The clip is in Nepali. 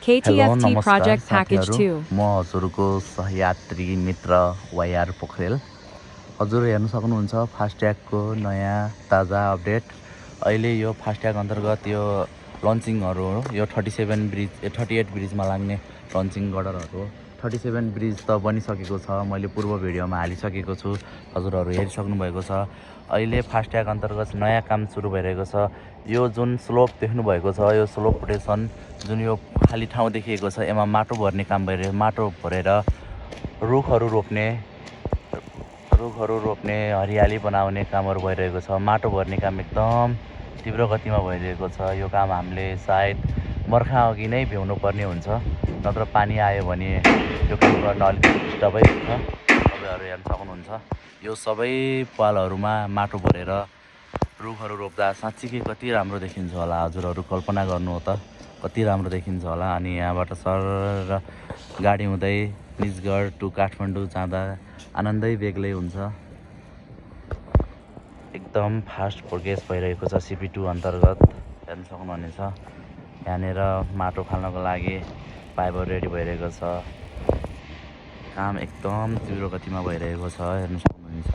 हेलो KTFT नमस्कार Project Package साथीहरू 2. म हजुरको सहयात्री मित्र वाइआर पोखरेल। हजुर हेर्न सक्नुहुन्छ फास्ट्यागको नयाँ ताजा अपडेट। अहिले यो फास्ट्याग अन्तर्गत यो लन्चिङहरू हो। यो 38 ब्रिजमा लाग्ने लन्चिङ गर्डरहरू हो। 37 ब्रिज त बनिसकेको छ, मैले पूर्व भिडियोमा हालिसकेको छु, हजुरहरू हेरिसक्नु भएको छ। अहिले फास्ट्याग अन्तर्गत नयाँ काम सुरु भइरहेको छ। यो जुन स्लोप देख्नुभएको छ, यो स्लोप प्रोटेसन जुन यो खाली ठाउँ देखिएको छ, यसमा माटो भर्ने काम भइरहेको, माटो भरेर रुखहरू रोप्ने हरियाली बनाउने कामहरू भइरहेको छ। माटो भर्ने काम एकदम तीव्र गतिमा भइरहेको छ। यो काम हामीले सायद बर्खा अघि नै भ्याउनु पर्ने हुन्छ, नत्र पानी आयो भने यो काम गर्न अलिक डिस्टर्बै हुन्छ। तपाईँहरू हेर्न सक्नुहुन्छ यो सबै पालहरूमा माटो भरेर रुखहरू रोप्दा साँच्चीकै कति राम्रो देखिन्छ होला। हजुरहरू कल्पना गर्नु हो त, कति राम्रो देखिन्छ होला। अनि यहाँबाट सर गाडी हुँदै निजगढ टु काठमाडौँ जाँदा आनन्दै बेग्लै हुन्छ। एकदम फास्ट प्रोग्रेस भइरहेको छ। CP2 अन्तर्गत हेर्न सक्नुहुनेछ। यहाँनिर माटो फाल्नको लागि पाइपहरू रेडी भइरहेको छ। काम एकदम तीव्र गतिमा भइरहेको छ, हेर्न सक्नुहुनेछ।